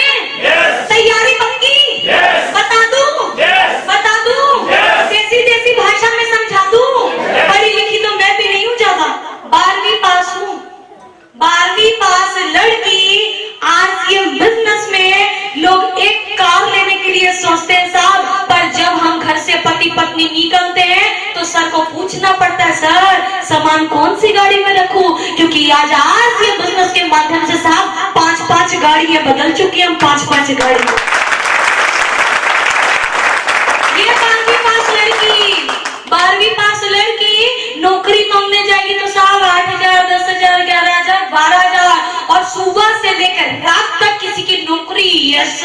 में? तैयारी पक्की? बता दूं? देसी भाषा में समझा दूं? पढ़ी लिखी तो मैं भी नहीं हूँ ज्यादा, 12वीं पास हूँ। 12वीं पास लड़की आरसीएम बिजनेस में लोग एक कार लेने के लिए सोचते हैं साहब, पर जब हम घर से पति पत्नी निकलते हैं तो सर को पूछना पड़ता है, सर सामान कौन सी गाड़ी में रखूं? क्योंकि आज आरसीएम बिजनेस के माध्यम से साहब 5-5 गाड़ियां बदल चुकी हैं हम, 5-5 गाड़ी। ये 12वीं पास लड़की नौकरी मांगने जाएगी तो साहब 8,000, 10,000, 11,000, 12,000 और सुबह से लेकर रात तक किसी की नौकरी। यस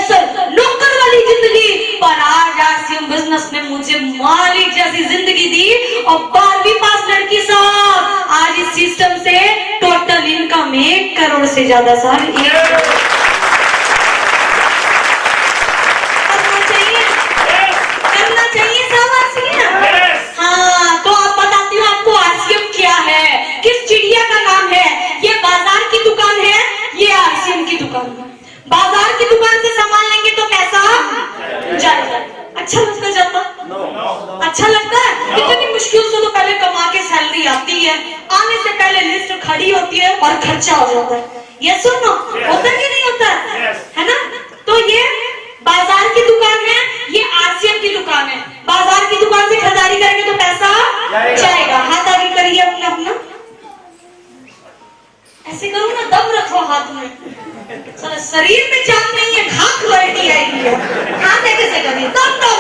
सर नौकर वाली जिंदगी। पर आज आरसीएम बिजनेस ने मुझे मालिक जैसी जिंदगी दी। और 12वीं पास लड़की साहब आज इस सिस्टम से टोटल इनकम 1 करोड़ से ज्यादा साहब। बाजार की दुकान से सामान लेंगे तो पैसा जाएगा। अच्छा लगता जाता? अच्छा लगता है? इतनी मुश्किल से तो पहले कमा के सैलरी आती है, आने से पहले लिस्ट खड़ी होती है और खर्चा हो जाता है। ये सुनो, होता कि नहीं होता है ना? तो ये बाजार की दुकान है, ये आरसीएम की दुकान है। बाजार की दुकान से खरीदारी करेंगे तो पैसा जाएगा। हाथ आगे करिए अपना। ऐसे करो ना, दम रखो हाथ में। शरीर में जान नहीं है, घात क्वालिटी आएगी। हाथ कैसे करिए, दम दो।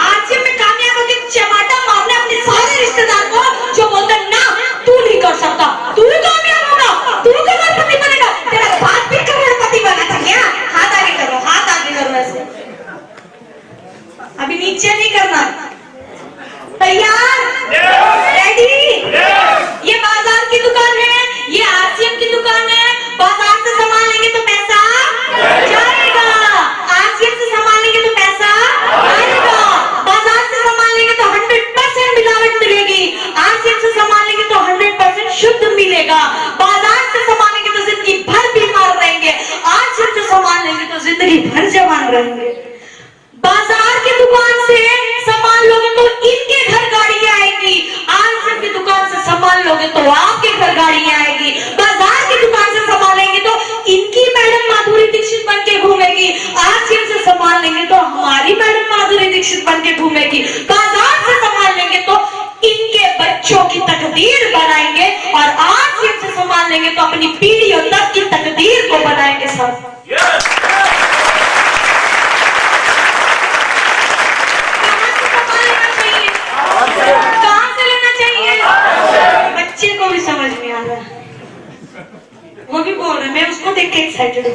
आरसीएम में कामयाब होके चमाटा मारना अपने सारे रिश्तेदार को जो बोलते हैं ना तू नहीं कर सकता, तू कामयाब होगा, तू करोड़पति बनेगा, तेरा बाप भी करोड़पति बना था क्या? हाथ आगे करो ऐसे। अभी नीचे नहीं करना। तैयार? रेडी? ये बाजार की दुकान है, ये आरसीएम की दुकान है। बाजार से सामान लेंगे तो पैसा जाएगा, आरसीएम से सामान लेंगे तो पैसा आएगा। बाजार से सामान लेंगे तो 100% मिलावट मिलेगी, आरसीएम से सामान लेंगे तो 100% शुद्ध मिलेगा। बाजार से सामान लेंगे तो जिंदगी भर बीमार रहेंगे, आरसीएम से सामान लेंगे तो जिंदगी भर जवान रहेंगे। बाजार की दुकान से सामान लोगे तो इनके घर गाड़ियां आएगी, आरसीएम की दुकान से सामान लोगे तो आपके घर गाड़ियां आएगी। बाजार की दुकान से सामान लेंगे तो इनकी मैडम माधुरी दीक्षित बन के घूमेगी, आरसीएम से सामान लेंगे तो हमारी मैडम माधुरी दीक्षित बन के घूमेगी। बाजार से सामान लेंगे तो इनके बच्चों की तकदीर बनाएंगे और आरसीएम से सामान लेंगे तो अपनी पीढ़ियों तक की तकदीर को बनाएंगे सब। कहां से लेना चाहिए? बच्चे को भी समझ नहीं आ रहा, वो भी बोल रहे, मैं उसको देख के एक्साइटेड हूँ।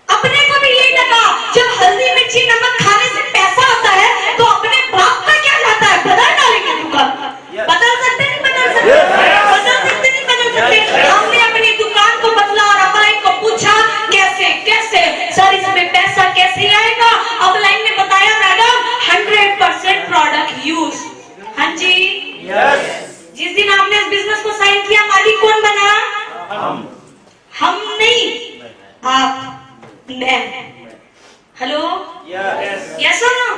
अपने को भी यही लगा जब हल्दी मिर्ची नमक खाने से पैसा आता है तो अपने बाप का क्या जाता है? बदल डालेंगे दुकान। बदल सकते नहीं? बदल सकते। हमने अपनी दुकान को बदला और अपलाइन को पूछा कैसे सर इसमें पैसा कैसे आएगा? अपलाइन ने बताया मैडम 100% प्रोडक्ट यूज। हाँ जी, जिस दिन आपने इस बिजनेस को साइन किया मालिक कौन बना? हम नहीं, आप, मैं। हेलो, यस और नो?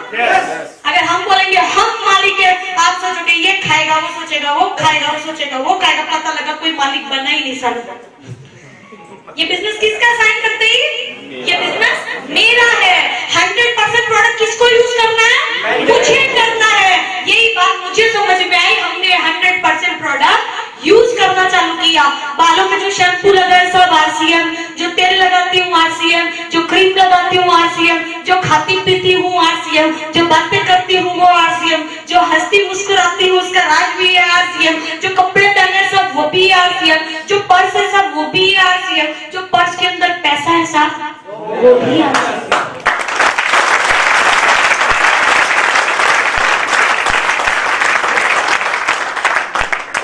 अगर हम बोलेंगे हम मालिक है, आप सोचोगे ये खाएगा, वो सोचेगा वो खाएगा, वो सोचेगा वो खाएगा, पता लगा कोई मालिक बना ही नहीं सर। ये बिजनेस किसका साइन करते ही? ये बिजनेस मेरा है। 100% प्रोडक्ट किसको यूज करना है? मुझे करना है। यही बात मुझे समझ में आई, हमने 100% प्रोडक्ट यूज करना चालू किया। बालों में जो शैम्पू लगा है सब आरसीएम, जो तेल लगाती हूँ आरसीएम, जो क्रीम लगाती हूँ आरसीएम, जो खाती पीती हूँ आरसीएम, जो बातें करती हूँ वो आरसीएम, जो हंसती मुस्कुराती हूँ उसका राज भी है आरसीएम, जो कपड़े पहने सब वो भी आरसीएम, जो पर्स है सब वो भी आरसीएम, जो पर्स के अंदर पैसा है साथ वो भी आरसीएम।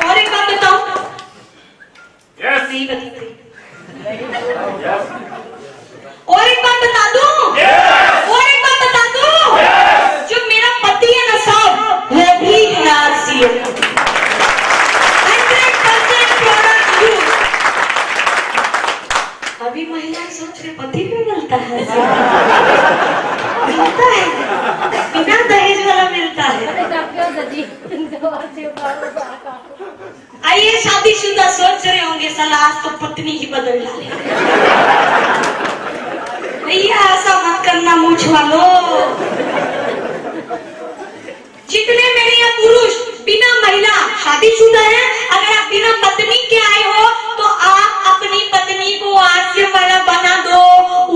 और एक बात बताओ, नहीं बताती। और एक बात बता दूं, और एक बात बता दूं, जो मेरा पति है ना साहब वो भी है आरसीएम। 100% product use. सोच रहे पति भी मिलता है, मिलता है, बिना दहेज वाला मिलता है। आइए शादीशुदा सोच रहे होंगे साला आज तो पत्नी ही बदल डाले। भैया ऐसा मत करना मूछ वालों। जितने मेरे यहाँ पुरुष बिना महिला शादीशुदा है, अगर आप बिना पत्नी के आए हो तो आप अपनी पत्नी को आश्रम वाला बना दो,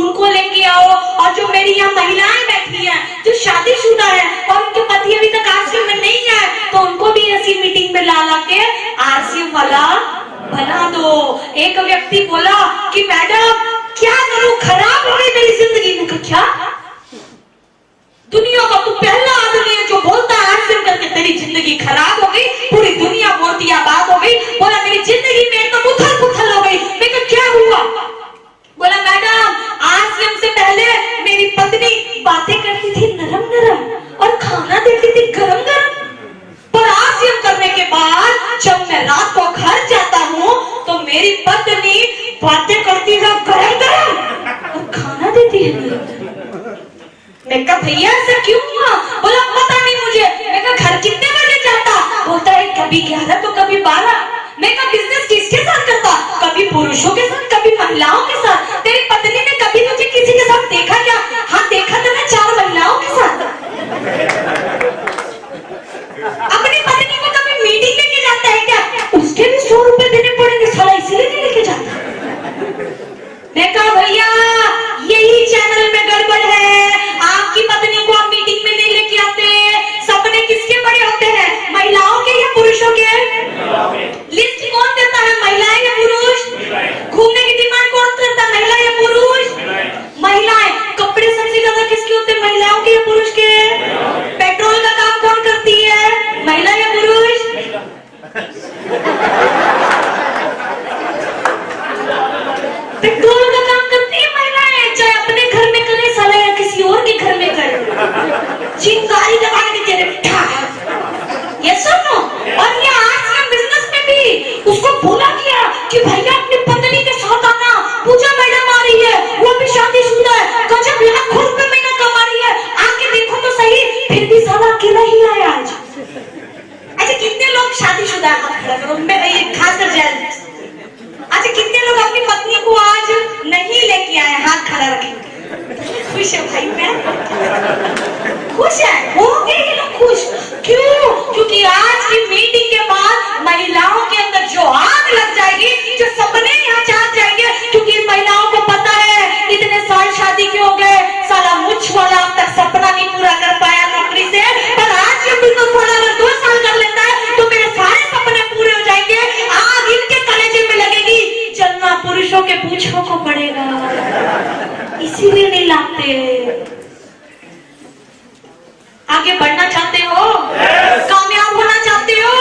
उनको लेके आओ। और जो मेरी यहाँ महिलाएं बैठी हैं जो शादीशुदा है और उनके पति अभी तक आश्रम में नहीं है, तो उनको भी ऐसी मीटिंग में ला के आश्रम वाला बना दो। एक व्यक्ति बोला कि मैडम क्या करूं, खराब हो गई मेरी जिंदगी। में क्या दुनिया का तू पहला आदमी है जो बोलता है आश्रम करके तेरी जिंदगी खराब हो गई, पूरी दुनिया बोलती आबाद हो गई। बोला मेरी जिंदगी में एकदम उथल पुथल हो गई। मैं कहा क्या हुआ? बोला मैडम आश्रम से पहले मेरी पत्नी बातें करती थी नरम नरम और खाना देती थी गरम गरम, पर आश्रम करने के बाद जब मैं रात को घर जाता हूँ तो मेरी पत्नी बातें करती है गरम गरम और खाना देती है नरम नरम। मैं कहा भैया ऐसा क्यों हुआ? बोला पता नहीं मुझे। मैं कहा घर कितने बजे जाता? बोलता है कभी 11 तो कभी 12। मैं कहा बिजनेस किसके साथ करता? कभी पुरुषों के साथ कभी महिलाओं के साथ। तेरी पत्नी ने कभी तुझे किसी के साथ देखा क्या? हाँ देखा था मैं 4 महिलाओं के साथ। अपनी पत्नी को कभी मीटिंग लेके जाता है क्या? उसके भी 100 रुपए देने पड़ेंगे साला, इसीलिए नहीं लेके जाता। मैं कहा भैया यही चैनल में गड़बड़ है, आपकी पत्नी को आप मीटिंग में नहीं लेके आते। सपने किसके बड़े होते हैं, महिलाओं के या पुरुषों के? लिस्ट कौन देता है, महिलाएं या पुरुष? घूमने की डिमांड कौन करता है, महिला या पुरुष? महिलाएं। कपड़े सबसे ज्यादा किसके होते हैं, महिलाओं के या पुरुष के? पेट्रोल का काम कौन करती है, महिला या पुरुष? पेट्रोल का काम करती है महिलाएं, चाहे अपने घर में करे साला या किसी और के घर में करे। चिंगारी लगाने के तेरे ये सुनो। और ये आश्रम बिजनेस में भी उसको बोला गया कि भैया अपनी पत्नी के साथ आना, पूजा मैडम आ रही है, वो भी शादीशुदा है, गजब लाखों रुपए महीना कमा रही है, आके देखो तो सही। फिर भी साला अकेला ही आया आज। अच्छा कितने लोग शादीशुदा है, हाथ खड़ा करो। मैं ये खासकर जेल। अच्छा कितने लोग अपनी पत्नी को आज नहीं लेके आए, हाथ खड़ा रखेंगे। खुश है भाई, मैं खुश है, होंगे ये लोग खुश। क्यों? क्योंकि आज की मीटिंग के बाद महिलाओं के अंदर जो आग लग जाएगी, जो सपने यहाँ जाग जाएंगे। क्योंकि महिलाओं को पता है इतने साल शादी के हो गए, साला मुझ वाला अब तक सपना नहीं पूरा कर पाया नौकरी से, पर आज ये बिजनेस वाला अगर 2 साल कर लेता है तो मेरे सारे सपने पूरे हो जाएंगे। आग इनके कलेजे में लगेगी, जलना पुरुषों के पूंछों को पड़ेगा, इसीलिए नहीं लाते। आगे बढ़ना चाहते हो, कामयाब होना चाहते हो?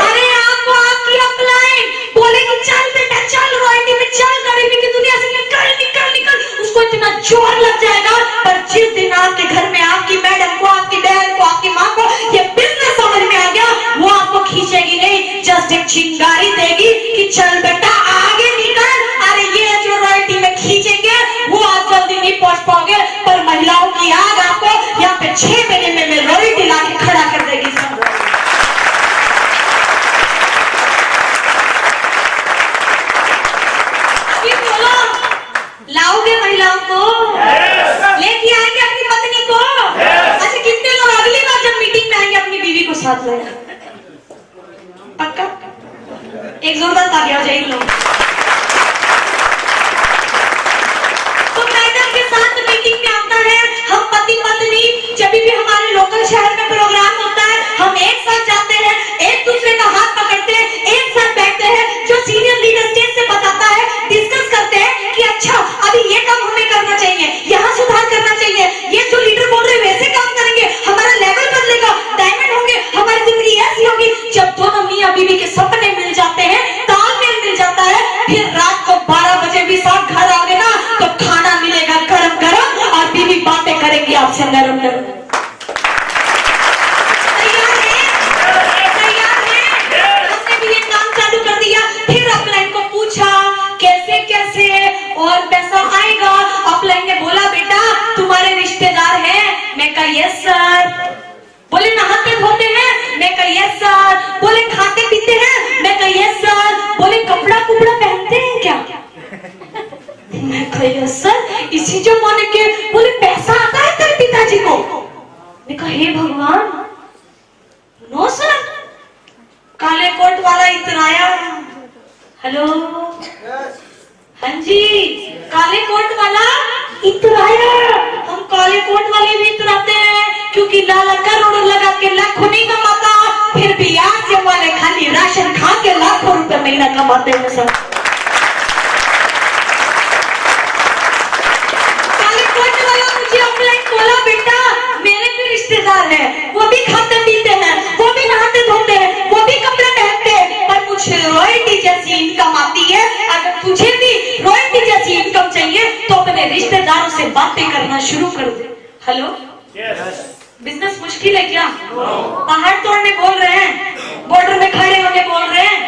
अरे आपको आपकी अपलाइन बोलेगी चल बेटा चल, रॉयल्टी में चल, गरीबी की दुनिया से निकल निकल निकल, उसको इतना जोर लग जाएगा। पर जिस दिन आपके घर में आपकी मैडम को, आपकी बहन को, आपकी माँ को ये बिजनेस समझ में आ गया, वो आपको खींचेगी नहीं, जस्ट एक चिंगारी देगी कि चल बेटा आगे निकल। अरे ये जो रॉयल्टी में खींचेंगे वो आप जल्दी नहीं पहुंच पाओगे, पर महिलाओं की आग आपको यहाँ पे 6 महीने में रॉयल्टी ला के खड़ा कर देगी। सब बोलो लाओगे महिलाओं को, लेके आएंगे अपनी पत्नी को? अच्छा कितने लोग अगली बार जब मीटिंग में आएंगे अपनी बीवी को साथ लाएंगे? पक्का? एक जोरदार ताली हो जाएगी लोग। तो मैडम के साथ मीटिंग में आता है, हम पति पत्नी जब भी हमारे लोकल शहर में प्रोग्राम होता है, हम एक साथ जाते हैं, एक दूसरे का हाथ पकड़ते हैं, एक साथ बैठते हैं। जो सीनियर लीडर स्टेज से बताता है, डिस्कस करते हैं कि अच्छा अभी ये काम हमें करना चाहिए, यहाँ सुधार करना चाहिए, ये जो लीडर बोल रहे हैं वैसे काम करेंगे, हमारा लेवल बदलेगा, डायमंड होंगे, हमारी जिंदगी ऐसी होगी। जब दोनों मियां बीवी के सपने मिल जाते हैं, तालमेल मिल जाता है, फिर रात को 12 बजे भी साथ घर आओगे ना तो खाना मिलेगा गरम गरम और बीवी बातें करेंगी आपसे नरम नरम। तैयार है? तैयार है? हमने भी ये काम चालू कर दिया। फिर अपलाइन को पूछा कैसे कैसे और पैसा आएगा। Yes sir. बोले नहाते धोते हैं? मैं कहा यस सर। बोले खाते पीते हैं? मैं कहा यस सर। बोले कपड़ा कुपड़ा पहनते हैं क्या? मैं कहा यस सर। इसी जमाने के। बोले पैसा आता है तेरे पिताजी को? मैं कहा हे भगवान, नो सर। काले कोट वाला इतराया। हेलो, हाँ जी, काले कोट वाला इतराया। हम काले कोट वाले भी इतराते हैं, क्योंकि लाला करोड़ लगा के लाखों नहीं कमाता, फिर भी आज वाले खाली राशन खा के लाखों रुपए महीना कमाते हैं सर। काले कोट वाला मुझे ऑनलाइन बोला, बेटा मेरे भी रिश्तेदार हैं, वो भी खाते पीते हैं, वो भी नहाते धोते हैं, वो भी कपड़े पहनते हैं, पर मुझे रॉयल्टी जैसी इनकम आती है। अगर तुझे भी रॉयल्टी जैसी इनकम चाहिए तो अपने रिश्तेदारों से बातें करना शुरू कर दे। हेलो, बिजनेस मुश्किल है क्या? पहाड़ तोड़ने बोल रहे हैं, बॉर्डर में खड़े होने बोल रहे हैं,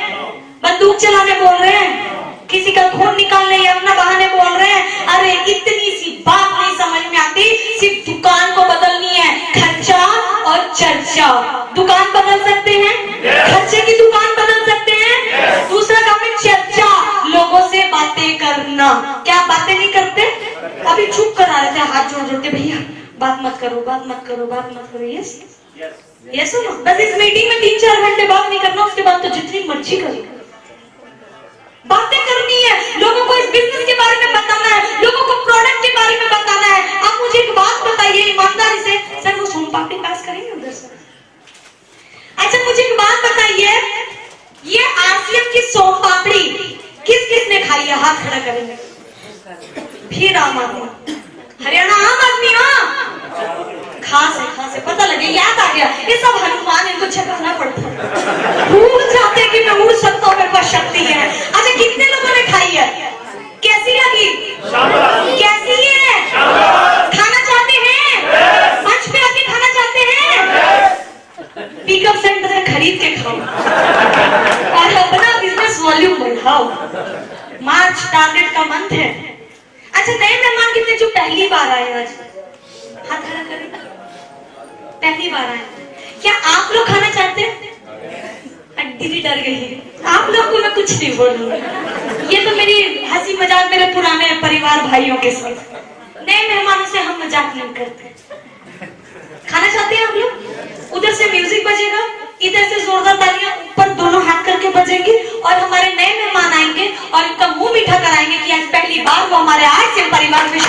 बंदूक चलाने बोल रहे हैं, किसी का खून निकालने या अपना बहाने बोल रहे हैं। अरे इतनी सी बात नहीं समझ में आती, सिर्फ दुकान को बदलनी है, खर्चा और चर्चा। दुकान बदल सकते हैं, खर्चे की दुकान बदल सकते हैं। दूसरा काम है चर्चा, लोगों से बातें करना। क्या बातें नहीं करते? अभी चुप करा रहे थे हाथ जोड़ जोड़ के, भैया बात मत करो, बात मत करो, बात मत करो। यस ये सुनो, बस इस मीटिंग में 3-4 घंटे बात नहीं करना, उसके बाद तो जितनी मर्जी करो। बातें करनी है, लोगों को इस बिजनेस के बारे में बताना है, लोगों को प्रोडक्ट के बारे में बताना है। आप मुझे एक बात बताइए ईमानदारी से, सर वो सोम पापड़ी पास करेंगे उधर से? अच्छा मुझे एक बात बताइए, ये आरसीएम की सोम पापड़ी किस किस ने खाई है? हाथ खड़ा करेंगे। फिर आम आदमी, हरियाणा आम आदमी। हाँ खास है, पता लगे, याद आ गया, ये सब हनुमान, इनको छकाना पड़ता है, भूल जाते हैं कि मैं उड़ सकता हूँ, मेरे पास शक्ति है। अच्छा कितने लोगों ने खाई है? कैसी लगी? कैसी है? खाना चाहते हैं? मंच पे आके खाना चाहते हैं? पिकअप सेंटर से खरीद के खाओ और अपना बिजनेस वॉल्यूम बढ़ाओ। मार्च टारगेट का मंथ है। अच्छा नए मेहमान कितने जो पहली बार आए? आज हाथ खड़ा करें। पहली बार आए, क्या आप लोग खाना चाहते हैं? दीदी डर गई है। आप लोग को मैं कुछ नहीं बोलूंगा, ये तो मेरी हंसी मजाक मेरे पुराने परिवार भाइयों के साथ। नए मेहमानों से हम मजाक नहीं करते। खाना चाहते हैं आप लोग? उधर से म्यूजिक बजेगा, इधर से जोरदार तालियां ऊपर दोनों हाथ करके बजेंगी, और हमारे नए मेहमान आएंगे और इनका मुंह मीठा कराएंगे कि आज पहली बार वो हमारे आज से परिवार में